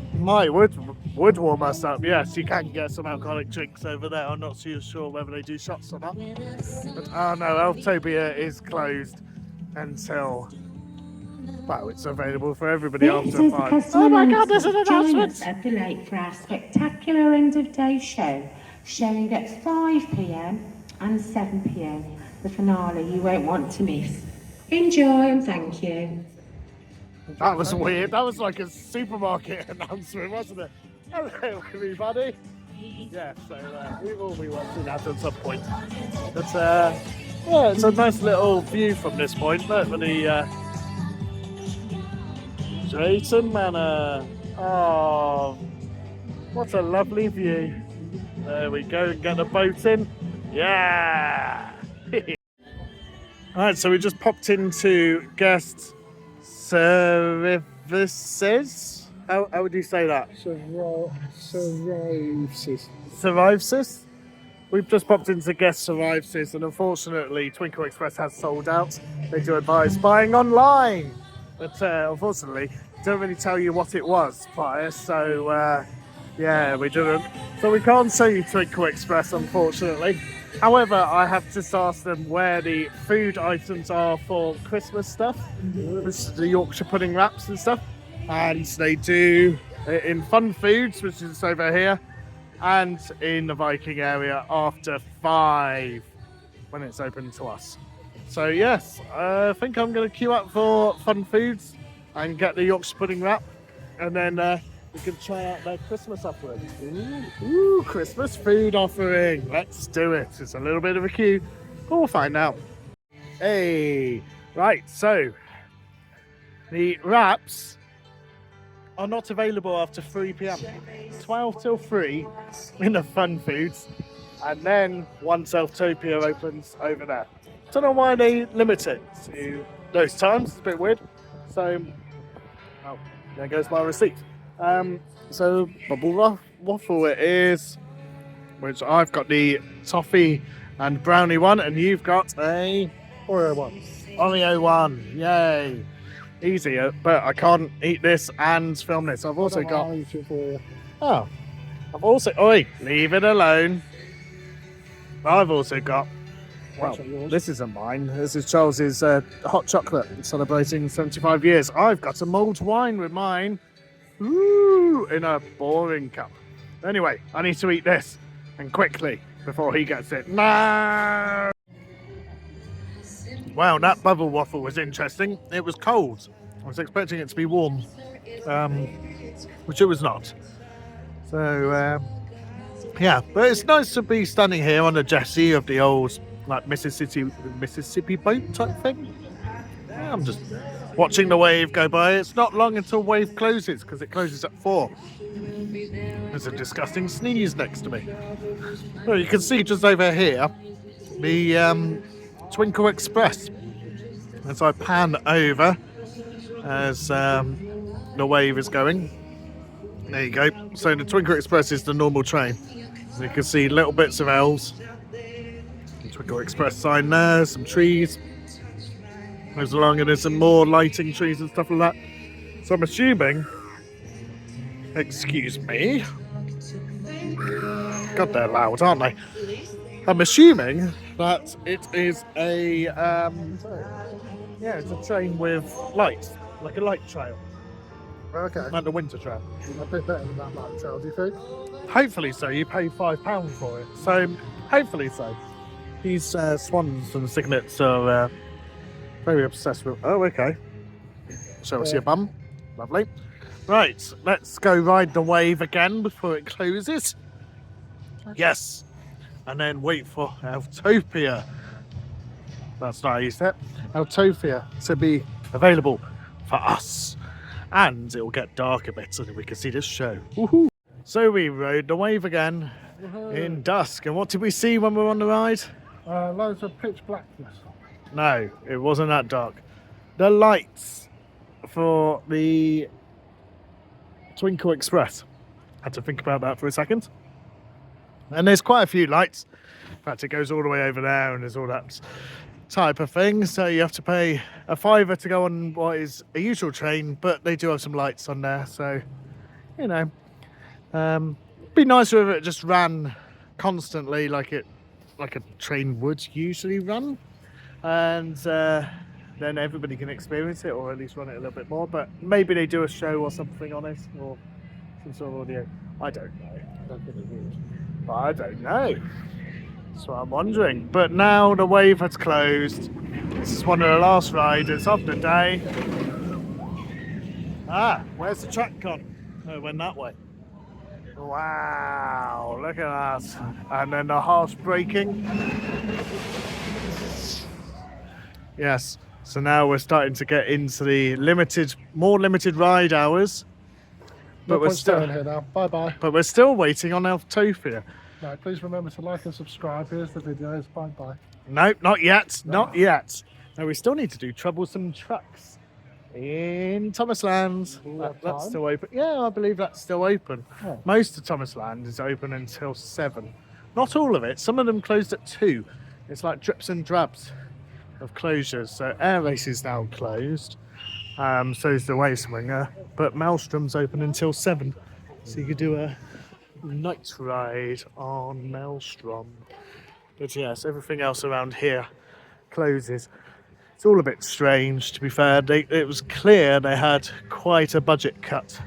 Would warm us up. Yes, you can get some alcoholic drinks over there. I'm not too sure whether they do shots or not. But oh no, Elftoria is closed until, well, it's available for everybody after 5. Oh my God, there's an announcement! Join us at the lake for our spectacular end of day show, showing at 5 p.m. and 7 p.m. The finale you won't want to miss. Enjoy and thank you. That was weird. That was like a supermarket announcement, wasn't it? Hello, everybody. Yeah, so we will be watching that at some point. But yeah, it's a nice little view from this point. Look for the Drayton Manor. Oh, what a lovely view. There we go, and get the boat in. Yeah! Alright, so we just popped into guest services. how would you say that? Cirrhosis. Survivesis? We've just popped into guest Survivesis, and unfortunately Twinkle Express has sold out. They do advise buying online, but unfortunately don't really tell you what it was prior, so yeah, we didn't. So we can't show you Twinkle Express, unfortunately. However, I have just asked them where the food items are for Christmas stuff, which is the Yorkshire pudding wraps and stuff, and they do in Fun Foods, which is over here, and in the Viking area after 5 when it's open to us. So yes, I think I'm going to queue up for Fun Foods and get the Yorkshire pudding wrap, and then we can try out their Christmas offering. Ooh, Christmas food offering. Let's do it. It's a little bit of a queue, but we'll find out. Hey, right, so the wraps are not available after 3 p.m. 12 till 3 in the Fun Foods, and then once Elftoria opens over there. Don't know why they limit it to those times. It's a bit weird. So, oh, there goes my receipt. So bubble waffle it is, which I've got the toffee and brownie one, and you've got a Oreo one. Oreo one. Yay! Easy, but I can't eat this and film this. I've also got. I'll eat it for you. Oh, I've also. Oi, leave it alone. I've also got. Well, this isn't mine. This is Charles's hot chocolate celebrating 75 years. I've got a mulled wine with mine. Ooh, in a boring cup. Anyway, I need to eat this, and quickly, before he gets it. No! Wow, that bubble waffle was interesting. It was cold. I was expecting it to be warm, which it was not. So, yeah, but it's nice to be standing here on the jetty of the old, like, Mississippi boat type thing. Yeah, I'm just watching the wave go by. It's not long until wave closes, because it closes at 4. There's a disgusting sneeze next to me. Well, you can see just over here the Twinkle Express as I pan over as the wave is going. There you go. So the Twinkle Express is the normal train. So you can see little bits of Elves. The Twinkle Express sign there, some trees. Goes along, and there's some more lighting trees and stuff like that. So I'm assuming, excuse me, God, they're loud, aren't they? I'm assuming that it is a yeah, it's a train with lights, like a light trail, Okay. like the winter trail. A bit better than that light trail, do you think? Hopefully so. You pay £5 for it, so hopefully so. These swans and cygnets are very obsessed with. Oh, okay. Show us your bum. Lovely. Right, let's go ride the wave again before it closes. Yes, and then wait for Elftoria. That's not how you say it. Elftoria to be available for us, and it will get dark a bit so that we can see this show. Woohoo! So we rode the wave again in dusk, and what did we see when we were on the ride? Loads of pitch blackness. No, it wasn't that dark. The lights for the Twinkle Express. Had to think about that for a second. And there's quite a few lights. In fact, it goes all the way over there, and there's all that type of thing. So you have to pay a £5 to go on what is a usual train, but they do have some lights on there. So, you know, be nicer if it just ran constantly like a train would usually run. And then everybody can experience it, or at least run it a little bit more. But maybe they do a show or something on it, or some sort of audio. I don't know. I don't think they would. But I don't know. That's what I'm wondering. But now the wave has closed. This is one of the last riders of the day. Ah, where's the track gone? Oh, it went that way. Wow, look at that. And then the harsh braking. Yes, so now we're starting to get into the more limited ride hours. No But we're point still staying here now. Bye bye. But we're still waiting on Elftoria. No, please remember to like and subscribe. Here's the videos. Bye bye. Nope, not yet. Not yet. No, we still need to do Troublesome Trucks. in Thomasland. That's time? still open. Yeah, I believe that's still open. Oh. Most of Thomasland is open until 7. Not all of it. Some of them closed at 2. It's like drips and drabs of closures. So Air Race is now closed. So is the Wave Swinger. But Maelstrom's open until 7. So you could do a night ride on Maelstrom. But yes, everything else around here closes. It's all a bit strange, to be fair. It was clear they had quite a budget cut,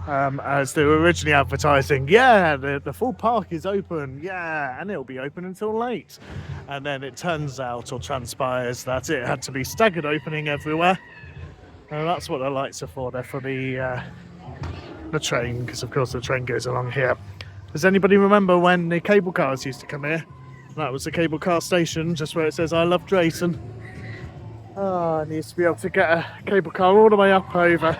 as they were originally advertising. Yeah, the full park is open. Yeah, and it'll be open until late. And then it turns out or transpires that it had to be staggered opening everywhere. And that's what the lights are for. They're for the train, because of course the train goes along here. Does anybody remember when the cable cars used to come here? That was the cable car station, just where it says "I love Drayton." Oh, I used to be able to get a cable car all the way up over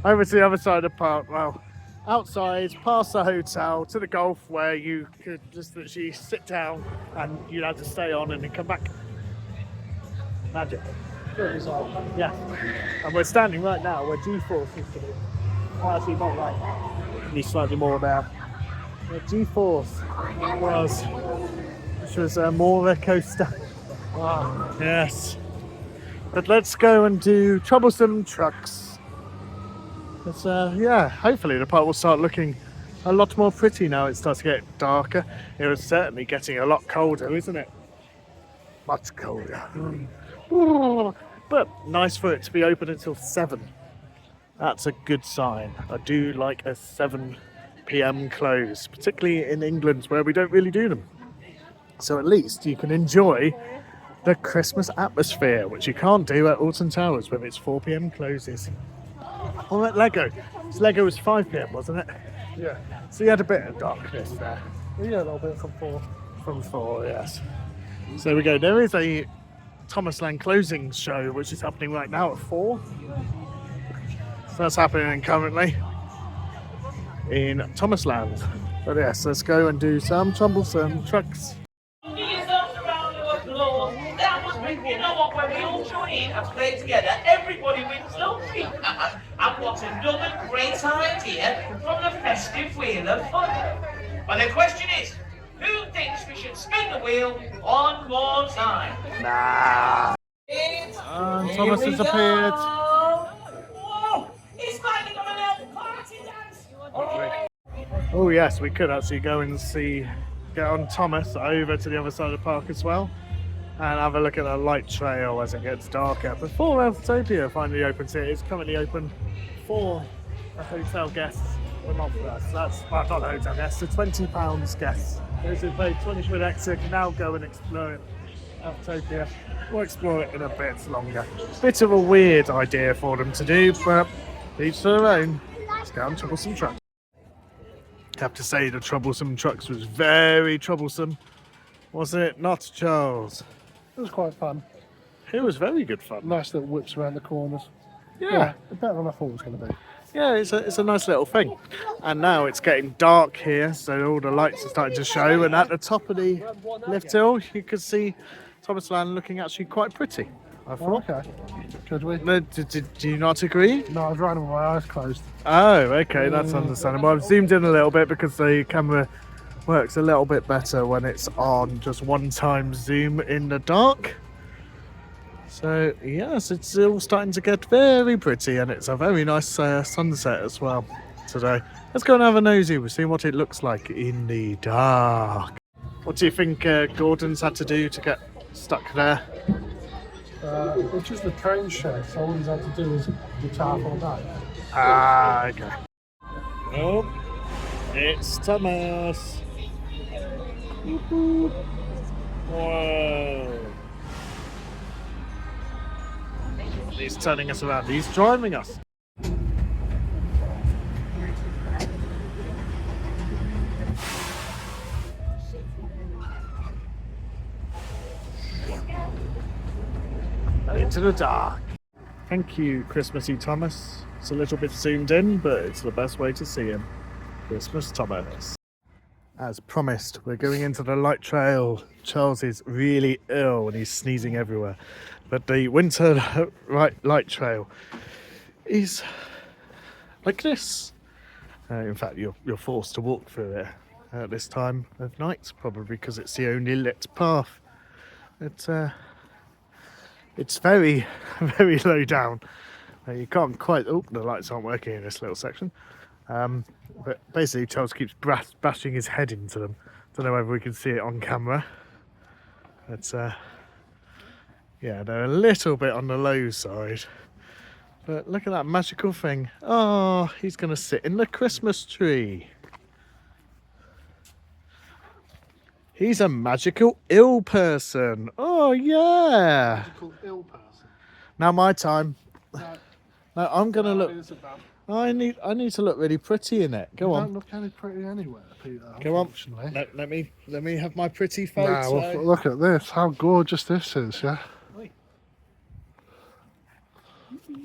to the other side of the park. Well, outside, past the hotel, to the golf, where you could just literally sit down and you'd have to stay on and then come back. Magic. Yeah. And we're standing right now where G-Force used to be. Well, actually, not right. Need slightly more now. Where G-Force was, which was more of a coaster. Wow. Yes. But let's go and do Troublesome Trucks. It's, yeah, hopefully the park will start looking a lot more pretty now it starts to get darker. It was certainly getting a lot colder, isn't it? Much colder. But nice for it to be open until 7. That's a good sign. I do like a 7 p.m. close, particularly in England where we don't really do them. So at least you can enjoy the Christmas atmosphere, which you can't do at Alton Towers with its 4 p.m. closes. Or at Lego. Lego was 5 p.m, wasn't it? Yeah. So you had a bit of darkness there. Yeah, a little bit from 4. From 4, yes. So there we go. There is a Thomasland closing show, which is happening right now at 4. So that's happening currently in Thomasland. But yes, let's go and do some Troublesome Trucks. Give yourselves a round of applause. That was big. You know what? When we all join in and play together, everybody wins, don't we? And what another great idea from the festive wheel of fun. And the question is, who thinks we should spin the wheel one more time? Nah. Thomas has appeared. Whoa! It's like a little party dance. Oh yes, we could actually go and get on Thomas over to the other side of the park as well, and have a look at the light trail as it gets darker. Before Elftoria finally opens here, it's currently open for the hotel guests, but not for us. That's, well, not the hotel guests, the £20 guests. Those who paid 20 quid extra can now go and explore it. Elftoria. We'll explore it in a bit longer. Bit of a weird idea for them to do, but each to their own. Let's go on Troublesome Trucks. I have to say the Troublesome Trucks was very troublesome, wasn't it not, Charles? It was quite fun. It was very good fun. Nice little whips around the corners. Yeah, Better than I thought it was going to be. yeah, it's a nice little thing. And now it's getting dark here, so all the lights are starting to show. And at the top of the lift hill, you can see Thomasland looking actually quite pretty. I Oh, thought. okay. Could we? Do you not agree? No, I was running with my eyes closed. Oh, okay, that's understandable. I've zoomed in a little bit because the camera works a little bit better when it's on just one time zoom in the dark. So yes, it's all starting to get very pretty, and it's a very nice sunset as well today. Let's go and have a nosy. We'll see what it looks like in the dark. What do you think Gordon's had to do to get stuck there? It's just the train shed, so all he's had to do is retire all day. Ah, okay. Oh, it's Thomas. Whoa. He's turning us around. He's driving us. Into the dark. Thank you, Christmassy Thomas. It's a little bit zoomed in, but it's the best way to see him. Christmas Thomas. As promised, we're going into the light trail. Charles is really ill and he's sneezing everywhere. But the winter light trail is like this. In fact, you're forced to walk through it at this time of night, probably because it's the only lit path. It's very, very low down. You can't quite... Oh, the lights aren't working in this little section. But basically Charles keeps bashing his head into them. Don't know whether we can see it on camera. But yeah, they're a little bit on the low side. But look at that magical thing. Oh, he's going to sit in the Christmas tree. He's a magical ill person. Oh yeah. Magical ill person. Now my time. No, No, I'm going to look... It's about. I need to look really pretty in it. Go You on. don't look any pretty anywhere, Peter. Go on. Unfortunately. Let me have my pretty photo. Nah, well, look at this. How gorgeous this is, yeah. Oi.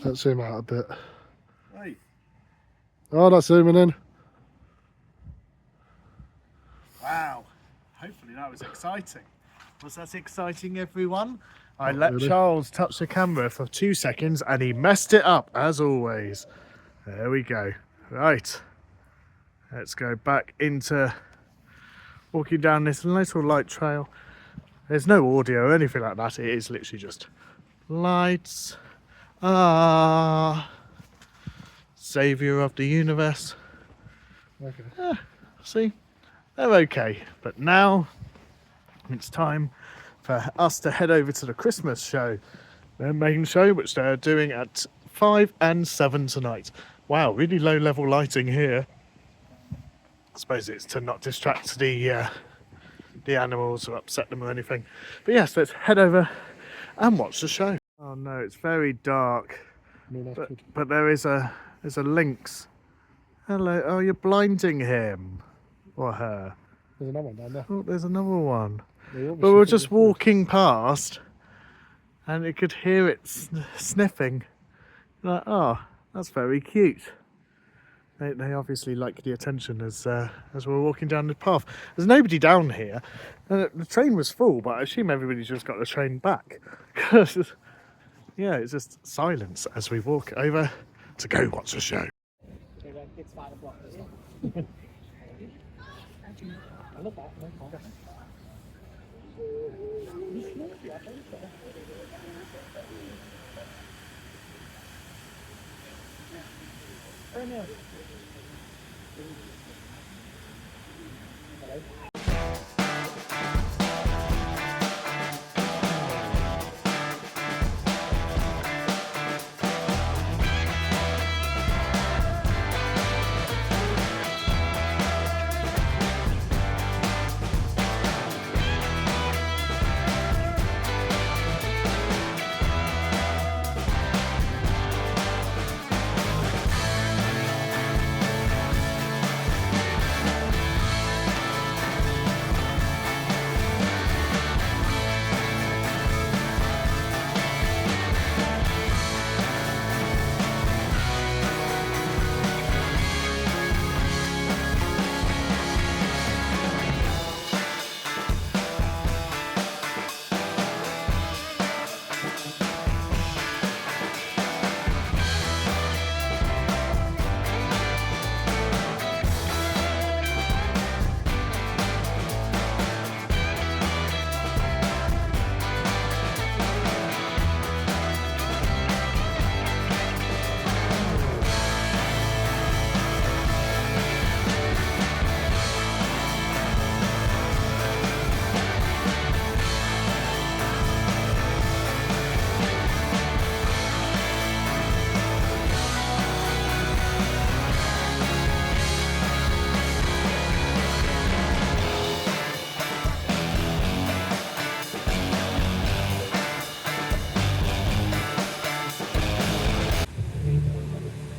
Let's zoom out a bit. Right. Oh, that's zooming in. Wow. Hopefully that was exciting. Was that exciting, everyone? I let really. Charles touch the camera for 2 seconds and he messed it up as always. There we go. Right. Let's go back into walking down this little light trail. There's no audio or anything like that. It is literally just lights. Ah, saviour of the universe. Okay. See, they're okay. But now it's time for us to head over to the Christmas show, their main show, which they're doing at 5 and 7 tonight. Wow, really low level lighting here. I suppose it's to not distract the animals or upset them or anything. But yes, let's head over and watch the show. Oh no, it's very dark. But there's a lynx. Hello. Oh, you're blinding him or her. There's another one down there. Oh, there's another one. But we were just walking past and you could hear it sniffing. Like, oh, that's very cute. They obviously like the attention as we're walking down the path. There's nobody down here. The train was full, but I assume everybody's just got the train back. Yeah, it's just silence as we walk over to go watch the show. It's 5 o'clock.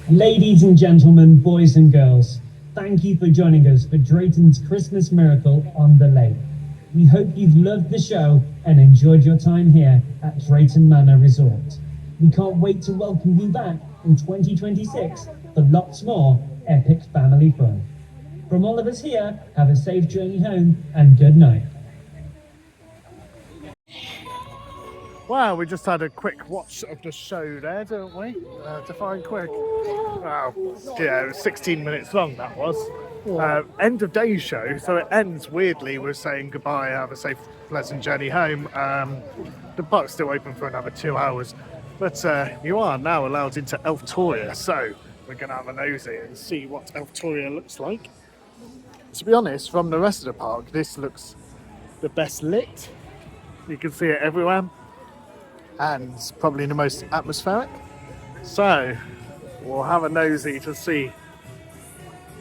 Ladies and gentlemen, boys and girls, thank you for joining us for Drayton's Christmas Miracle on the Lake. We hope you've loved the show and enjoyed your time here at Drayton Manor Resort. We can't wait to welcome you back in 2026 for lots more epic family fun. From all of us here, have a safe journey home and good night. Wow, we just had a quick watch of the show there, didn't we? Define quick. Wow, yeah, it was 16 minutes long, that was. End of day show, so it ends weirdly with saying goodbye, have a safe, pleasant journey home. The park's still open for another 2 hours, but you are now allowed into Elftoria, so we're going to have a nosy and see what Elftoria looks like. To be honest, from the rest of the park, this looks the best lit. You can see it everywhere, and it's probably the most atmospheric. So we'll have a nosy to see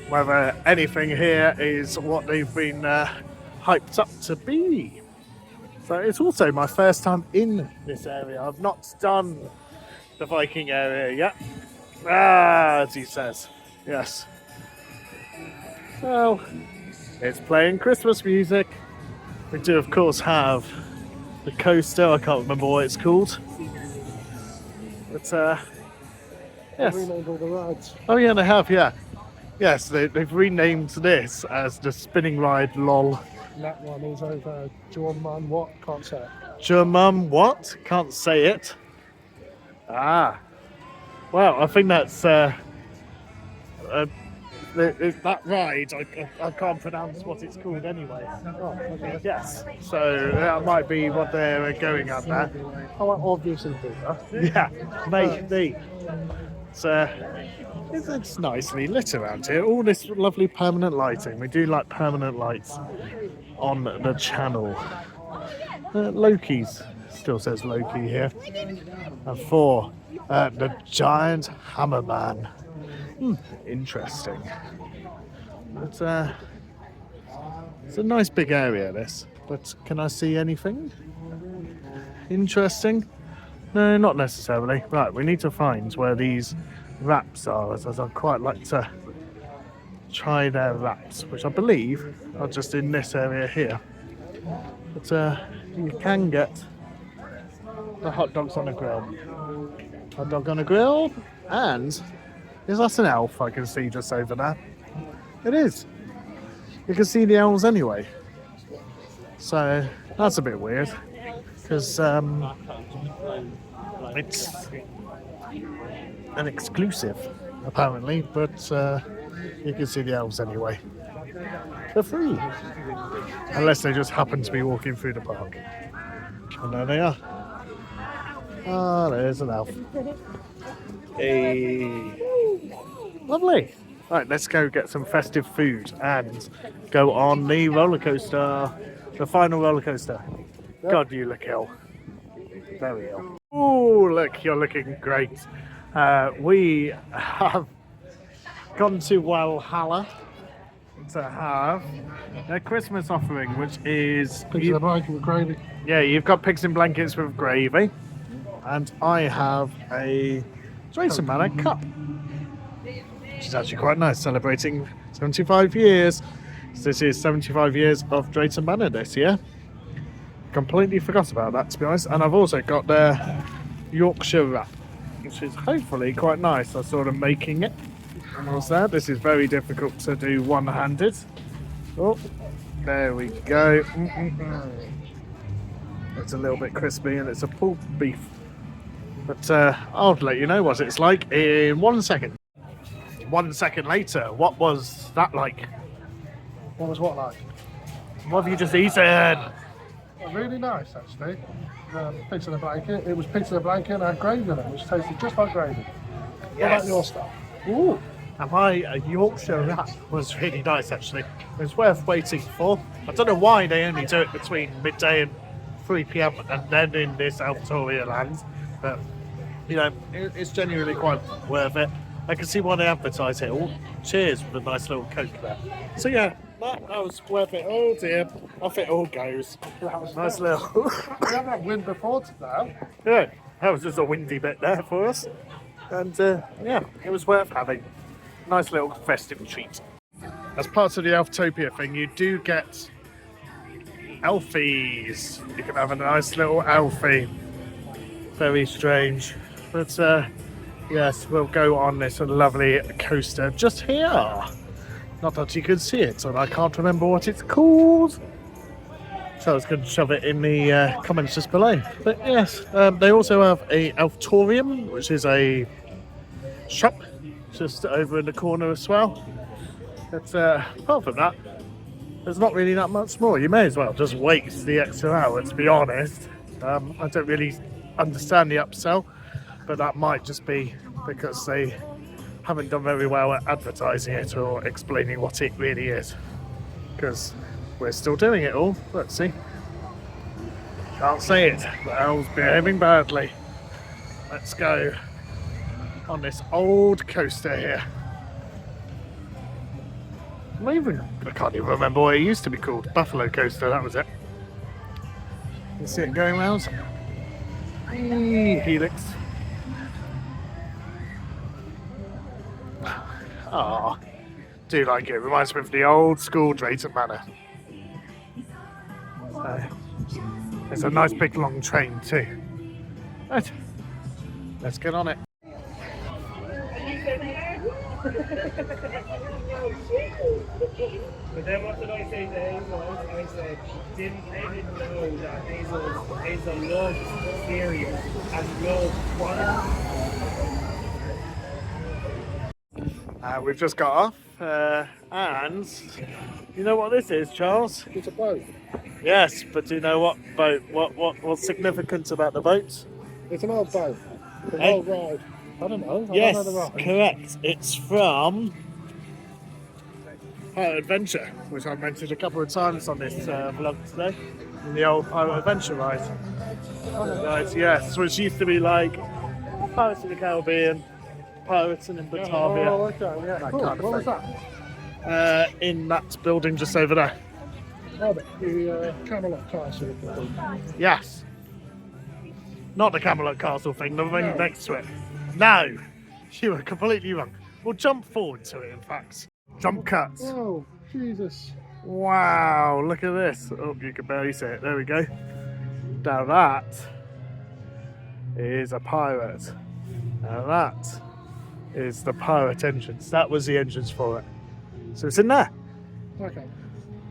whether anything here is what they've been hyped up to be. So it's also my first time in this area. I've not done the Viking area yet. As he says. Yes. So it's playing Christmas music. We do of course have the coaster. I can't remember what it's called. But yes. Renamed all the rides. Oh yeah, they have, yeah. Yes, they've renamed this as the spinning ride lol. That one is over John what? Can't say it. German what? Can't say it. Ah. Well, I think that's that ride. I can't pronounce what it's called anyway. Oh, okay. Yes. So that might be what they're going at there. Oh, obviously do that. Yeah, maybe. It's nicely lit around here. All this lovely permanent lighting. We do like permanent lights on the channel. Loki's still says Loki here. And for the giant hammer man. Interesting. It's a nice big area, this. But can I see anything interesting? No, not necessarily. Right, we need to find where these wraps are, as I'd quite like to try their wraps, which I believe are just in this area here. But you can get the hot dogs on a grill. Hot dog on a grill, and is that an elf I can see just over there? It is. You can see the elves anyway. So that's a bit weird, because it's an exclusive apparently, but you can see the elves anyway. They're free, unless they just happen to be walking through the park. And there they are. Ah, there's an elf. Hey, lovely. Right, let's go get some festive food and go on the roller coaster, the final roller coaster. God, you look ill. Very ill. Oh, look, you're looking great. We have gone to Valhalla to have their Christmas offering, which is Pigs in a blanket with gravy. yeah, you've got pigs in blankets with gravy, and I have a Drayton Manor cup, which is actually quite nice, celebrating 75 years. So this is 75 years of Drayton Manor this year. Completely forgot about that, to be honest. And I've also got the Yorkshire wrap, which is hopefully quite nice. I saw them making it. What's that? This is very difficult to do one-handed. Oh, there we go. It's a little bit crispy, and it's a pulled beef. But I'll let you know what it's like in 1 second. 1 second later, what was that like? What was what like? What have you just eaten? Really nice, actually. Pigs in a blanket. It was pigs in a blanket and had gravy in it, which tasted just like gravy. What about your stuff? Ooh, and my Yorkshire wrap was really nice, actually. It was worth waiting for. I don't know why they only do it between midday and 3 p.m. and then in this Elftoria land, but you know, it's genuinely quite worth it. I can see why they advertise it. Oh, cheers with a nice little Coke there. So yeah, that was worth it. Oh dear, off it all goes. Nice little. We haven't had wind before today. Yeah, that was just a windy bit there for us. And yeah, it was worth having. Nice little festive treat. As part of the Elftopia thing, you do get Elfies. You can have a nice little Elfie. Very strange. But yes, we'll go on this lovely coaster just here. Not that you can see it, and I can't remember what it's called. So I was going to shove it in the comments just below. But yes, they also have a Elftorium, which is a shop just over in the corner as well. But apart from that, there's not really that much more. You may as well just waste the extra hour, to be honest. I don't really understand the upsell, but that might just be because they haven't done very well at advertising it or explaining what it really is. Because we're still doing it all. Let's see. Can't say it. The Elves behaving badly. Let's go on this old coaster here. I can't even remember what it used to be called. Buffalo Coaster, that was it. You see it going round? Helix. Ah, do like it. Reminds me of the old school Drayton Manor. It's a nice big long train too. Right, let's get on it. But then what did I say to Hazel? I said, they didn't know that Hazel loves cereal and loves quality. We've just got off, and you know what this is, Charles? It's a boat. Yes, but do you know what boat? What's significant about the boat? It's an old boat. It's an Hey. old ride. I don't know. I Yes, don't know the ride. correct. It's from Pirate Adventure, which I've mentioned a couple of times on this vlog today. The old Pirate Adventure ride. Right, yes, which used to be like Pirates of the Caribbean, Pirates in Batavia. Oh, okay, yeah. That Cool. kind of What was thing. that? In that building just over there. Oh, the Camelot Castle. Yes. Not the Camelot Castle thing, the thing next to it. No, you were completely wrong. We'll jump forward to it, in fact. Jump cuts. Oh, Jesus. Wow, look at this. Oh, you can barely see it. There we go. Now that is a pirate. Now that is the pirate entrance. That was the entrance for it. So it's in there. Okay.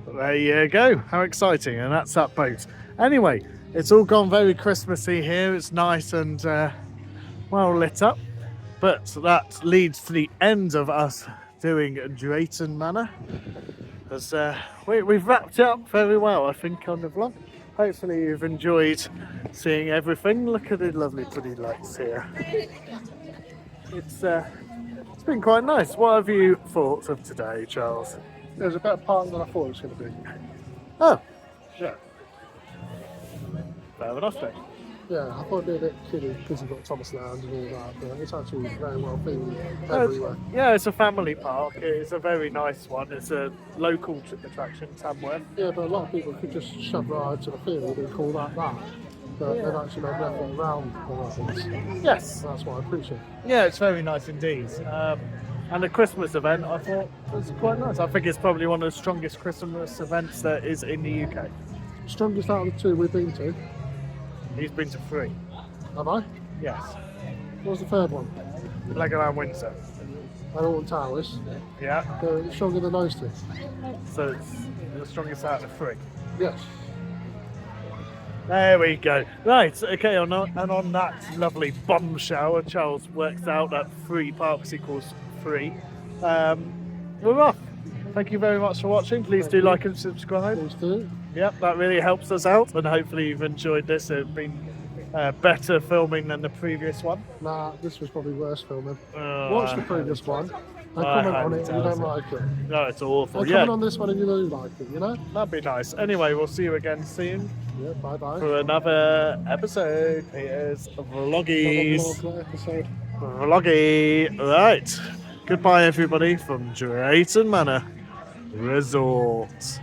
There you go. How exciting. And that's that boat. Anyway, it's all gone very Christmassy here. It's nice and well lit up. But that leads to the end of us doing Drayton Manor. As we've wrapped it up very well, I think, on the vlog. Hopefully you've enjoyed seeing everything. Look at the lovely pretty lights here. It's been quite nice. What have you thought of today, Charles? There's a better part than I thought it was going to be. Oh, Yeah. fair enough then. Yeah, I thought it'd be a bit kiddie because you've got Thomas Land and all that, but it's actually very well themed everywhere. Yeah, it's a family park. It's a very nice one. It's a local attraction, Tamworth. Yeah, but a lot of people could just shove right to the field and call that. But they've actually made nothing around the rides. Yes. That's what I appreciate. Yeah, it's very nice indeed. And the Christmas event, I thought, was quite nice. I think it's probably one of the strongest Christmas events there is in the UK. Strongest out of the two we've been to. He's been to 3. Have I? Yes. What was the third one? Legoland Windsor. And Alton Towers. Yeah. They're stronger than those two. So it's the strongest out of the 3. Yes. There we go. Right, okay, and on that lovely bombshell, Charles works out that 3 parks equals 3. We're off. Thank you very much for watching. Please do like and subscribe. Please do. Yep, that really helps us out, and hopefully you've enjoyed this. It's been better filming than the previous one. Nah, this was probably worse filming. Oh, Watch the previous one and I comment on highly it if you doubt don't like it. No, it's awful. And Yeah, comment on this one if you do like it, you know? that'd be nice. Anyway, we'll see you again soon Yeah, bye-bye. for another episode. Here's Vloggies. Another episode. Vloggy. Right. Goodbye, everybody, from Drayton Manor Resort.